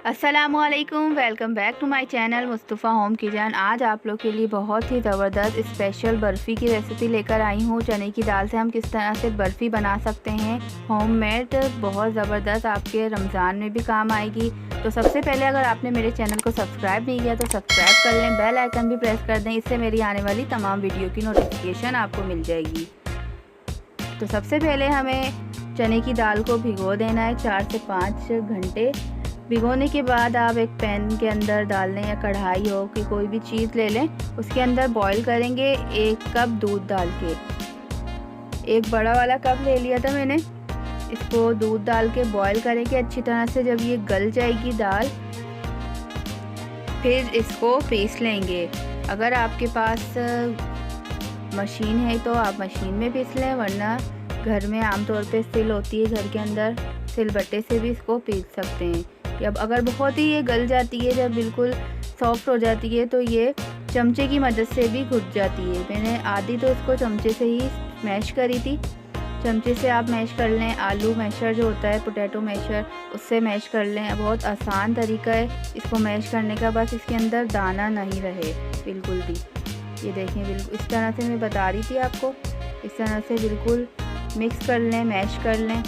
अस्सलामुअलैकुम, welcome back to my channel Mustafa home kitchen. आज आप लोग के लिए बहुत ही ज़बरदस्त स्पेशल बर्फ़ी की रेसिपी लेकर आई हूँ। चने की दाल से हम किस तरह से बर्फ़ी बना सकते हैं होममेड, बहुत ज़बरदस्त, आपके रमज़ान में भी काम आएगी। तो सबसे पहले अगर आपने मेरे चैनल को सब्सक्राइब नहीं किया तो सब्सक्राइब कर लें, बेल आइकन भी प्रेस कर दें, इससे मेरी आने वाली तमाम वीडियो की नोटिफिकेशन आपको मिल जाएगी। तो सबसे पहले हमें चने की दाल को भिगो देना है 4 से 5 घंटे। भिगोने के बाद आप एक पैन के अंदर डाल लें या कढ़ाई हो कि कोई भी चीज़ ले लें, उसके अंदर बॉईल करेंगे 1 कप दूध डाल के। एक बड़ा वाला कप ले लिया था मैंने। इसको दूध डाल के बॉईल करेंगे अच्छी तरह से। जब ये गल जाएगी दाल, फिर इसको पीस लेंगे। अगर आपके पास मशीन है तो आप मशीन में पीस लें, वरना घर में आमतौर पे सिल होती है घर के अंदर, सिलबट्टे से भी इसको पीस सकते हैं। अब अगर बहुत ही ये गल जाती है, जब बिल्कुल सॉफ्ट हो जाती है, तो ये चमचे की मदद से भी घुट जाती है। मैंने आधी तो इसको चमचे से ही मैश करी थी। चमचे से आप मैश कर लें, आलू मैशर जो होता है, पोटैटो मैशर, उससे मैश कर लें। बहुत आसान तरीका है इसको मैश करने का, बस इसके अंदर दाना नहीं रहे बिल्कुल भी। ये देखें, बिल्कुल इस तरह से मैं बता रही थी आपको, इस तरह से बिल्कुल मिक्स कर लें, मैश कर लें।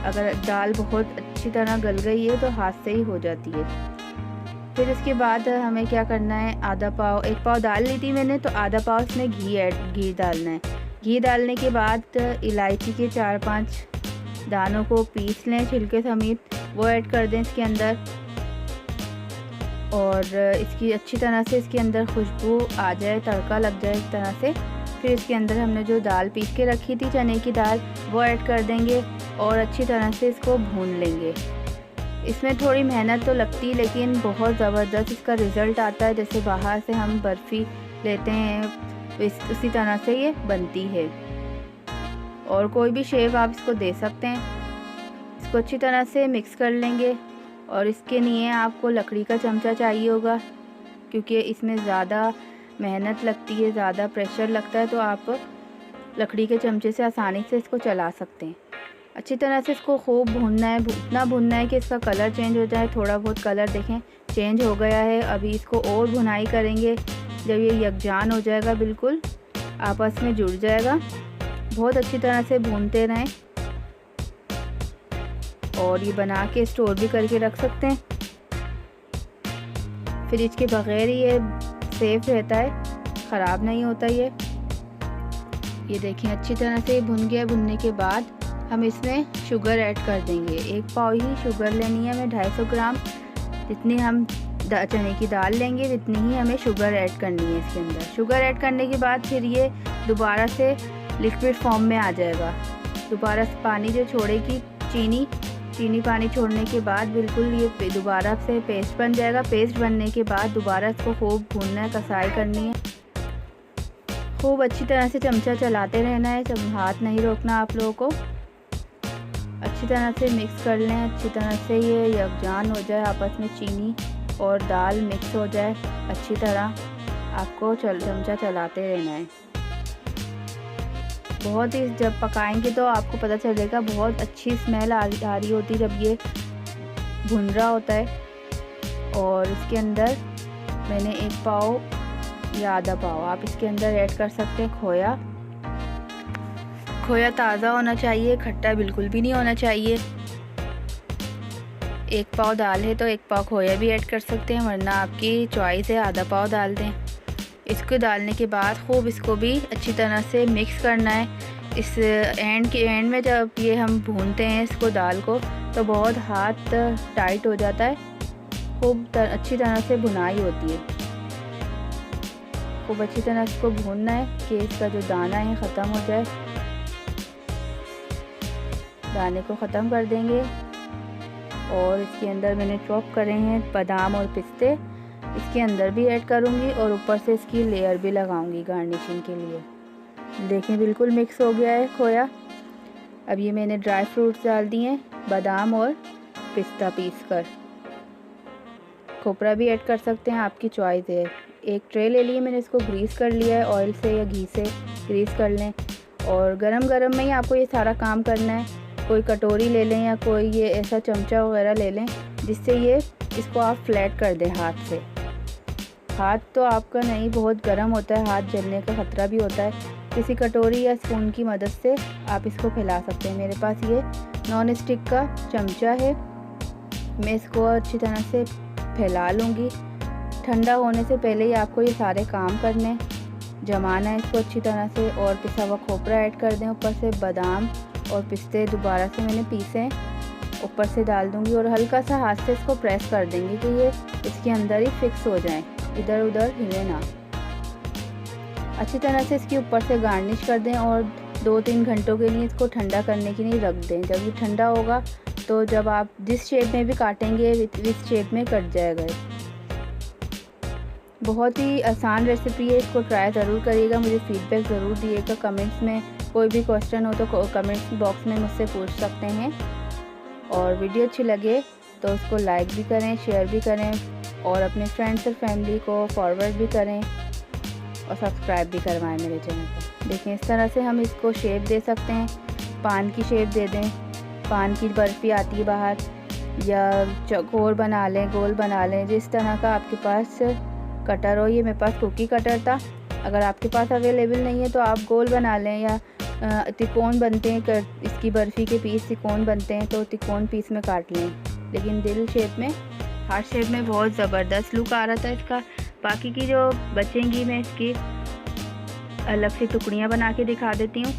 अगर दाल बहुत अच्छी तरह गल गई है तो हाथ से ही हो जाती है। फिर इसके बाद हमें क्या करना है, आधा पाव, 1 पाव दाल ली थी मैंने, तो आधा पाव इसमें घी डालना है। घी डालने के बाद इलायची के 4-5 दानों को पीस लें छिलके समेत, वो ऐड कर दें इसके अंदर। और इसकी अच्छी तरह से इसके अंदर खुशबू आ जाए, तड़का लग जाए इस तरह से। फिर इसके अंदर हमने जो दाल पीस के रखी थी, चने की दाल, वो ऐड कर देंगे और अच्छी तरह से इसको भून लेंगे। इसमें थोड़ी मेहनत तो लगती है, लेकिन बहुत ज़बरदस्त इसका रिज़ल्ट आता है। जैसे बाहर से हम बर्फ़ी लेते हैं उसी तरह से ये बनती है। और कोई भी शेप आप इसको दे सकते हैं। इसको अच्छी तरह से मिक्स कर लेंगे। और इसके लिए आपको लकड़ी का चमचा चाहिए होगा, क्योंकि इसमें ज़्यादा मेहनत लगती है, ज़्यादा प्रेशर लगता है, तो आप लकड़ी के चमचे से आसानी से इसको चला सकते हैं। अच्छी तरह से इसको खूब भूनना है, इतना भूनना है कि इसका कलर चेंज हो जाए। थोड़ा बहुत कलर देखें चेंज हो गया है। अभी इसको और भुनाई करेंगे। जब ये यकजान हो जाएगा, बिल्कुल आपस में जुड़ जाएगा, बहुत अच्छी तरह से भूनते रहें। और ये बना के स्टोर भी करके रख सकते हैं, फ्रिज के बगैर ये सेफ रहता है, ख़राब नहीं होता ये देखें अच्छी तरह से भुन गया। भुनने के बाद हम इसमें शुगर ऐड कर देंगे। 1 पाव ही शुगर लेनी है हमें, 250 ग्राम। जितनी हम चने की दाल लेंगे उतनी ही हमें शुगर ऐड करनी है इसके अंदर। शुगर ऐड करने के बाद फिर ये दोबारा से लिक्विड फॉर्म में आ जाएगा। दोबारा से पानी जो छोड़ेगी चीनी पानी छोड़ने के बाद बिल्कुल ये दोबारा से पेस्ट बन जाएगा। पेस्ट बनने के बाद दोबारा इसको खूब भूनना है, कसाई करनी है, खूब अच्छी तरह से चमचा चलाते रहना है, हाथ नहीं रोकना आप लोगों को। अच्छी तरह से मिक्स कर लें, अच्छी तरह से ये यकजान हो जाए, आपस में चीनी और दाल मिक्स हो जाए अच्छी तरह। आपको चमचा चलाते रहना है। बहुत ही जब पकाएंगे तो आपको पता चलेगा, बहुत अच्छी स्मेल आ रही होती जब ये भुन रहा होता है। और इसके अंदर मैंने 1 पाव या आधा पाव आप इसके अंदर ऐड कर सकते हैं खोया ताज़ा होना चाहिए, खट्टा बिल्कुल भी नहीं होना चाहिए। 1 पाव दाल है तो 1 पाव खोया भी ऐड कर सकते हैं, वरना आपकी चॉइस है, आधा पाव डाल दें। इसको डालने के बाद खूब इसको भी अच्छी तरह से मिक्स करना है। इस एंड में जब ये हम भूनते हैं इसको, दाल को, तो बहुत हाथ टाइट हो जाता है। खूब अच्छी तरह से भुनाई होती है। खूब अच्छी तरह इसको भूनना है कि इसका जो दाना है ख़त्म हो जाए। दाने को ख़त्म कर देंगे। और इसके अंदर मैंने चॉप करे हैं बादाम और पिस्ते, इसके अंदर भी ऐड करूँगी और ऊपर से इसकी लेयर भी लगाऊंगी गार्निशिंग के लिए। देखें बिल्कुल मिक्स हो गया है खोया। अब ये मैंने ड्राई फ्रूट्स डाल दिए हैं, बादाम और पिस्ता पीस कर। खोपरा भी ऐड कर सकते हैं, आपकी चॉइस है। एक ट्रे ले लिए मैंने, इसको ग्रीस कर लिया है, ऑयल से या घी से ग्रीस कर लें। और गरम में ही आपको ये सारा काम करना है। कोई कटोरी ले लें या कोई ये ऐसा चमचा वगैरह ले लें जिससे ये इसको आप फ्लैट कर दें हाथ से। हाथ तो आपका नहीं, बहुत गर्म होता है, हाथ जलने का ख़तरा भी होता है। किसी कटोरी या स्पून की मदद से आप इसको फैला सकते हैं। मेरे पास ये नॉन स्टिक का चमचा है, मैं इसको अच्छी तरह से फैला लूँगी। ठंडा होने से पहले ही आपको ये सारे काम करने, जमाना है इसको अच्छी तरह से, और पिसा हुआ खोपरा ऐड कर दें। ऊपर से बादाम और पिस्ते दोबारा से मैंने पीसे ऊपर से डाल दूँगी, और हल्का सा हाथ से इसको प्रेस कर देंगे कि ये इसके अंदर ही फिक्स हो जाए, इधर उधर हिले ना। अच्छी तरह से इसके ऊपर से गार्निश कर दें और 2-3 घंटों के लिए इसको ठंडा करने के लिए रख दें। जब ये ठंडा होगा तो जब आप जिस शेप में भी काटेंगे इस शेप में कट जाएगा। बहुत ही आसान रेसिपी है, इसको ट्राई ज़रूर करिएगा। मुझे फीडबैक ज़रूर दिएगा कमेंट्स में। कोई भी क्वेश्चन हो तो कमेंट्स बॉक्स में मुझसे पूछ सकते हैं। और वीडियो अच्छी लगे तो उसको लाइक भी करें, शेयर भी करें, और अपने फ्रेंड्स और फैमिली को फॉरवर्ड भी करें, और सब्सक्राइब भी करवाएं मेरे चैनल को। देखिए, इस तरह से हम इसको शेप दे सकते हैं। पान की शेप दे दें, पान की बर्फ़ी आती है बाहर, या चौकोर बना लें, गोल बना लें, जिस तरह का आपके पास कटर हो। ये मेरे पास कुकी कटर था, अगर आपके पास अवेलेबल नहीं है तो आप गोल बना लें, या तिकोन बनते हैं, इसकी बर्फ़ी के पीस तिकोन बनते हैं, तो तिकोन पीस में काट लें। लेकिन दिल शेप में, हार्ट शेप में बहुत ज़बरदस्त लुक आ रहा था इसका। बाकी की जो बचेंगी मैं इसकी अलग से टुकड़ियाँ बना के दिखा देती हूँ।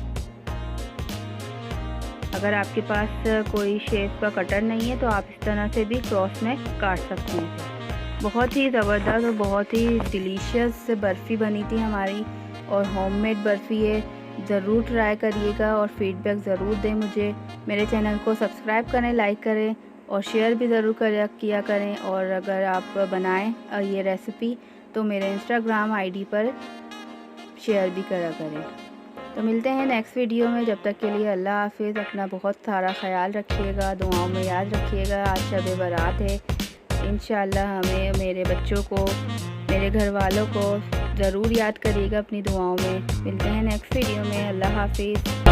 अगर आपके पास कोई शेप का कटर नहीं है तो आप इस तरह से भी क्रॉस में काट सकते हैं। बहुत ही ज़बरदस्त और बहुत ही डिलीशियस बर्फ़ी बनी थी हमारी, और होममेड बर्फ़ी है। ज़रूर ट्राई करिएगा और फीडबैक ज़रूर दें मुझे। मेरे चैनल को सब्सक्राइब करें, लाइक करें, और शेयर भी ज़रूर किया करें। और अगर आप बनाएं ये रेसिपी तो मेरे इंस्टाग्राम आईडी पर शेयर भी करा करें। तो मिलते हैं नेक्स्ट वीडियो में, जब तक के लिए अल्लाह हाफिज़। अपना बहुत सारा ख्याल रखिएगा, दुआओं में याद रखिएगा। आज शब बारात है, इंशाअल्लाह हमें, मेरे बच्चों को, मेरे घर वालों को ज़रूर याद करिएगा अपनी दुआओं में। मिलते हैं नेक्स्ट वीडियो में, अल्लाह हाफिज़।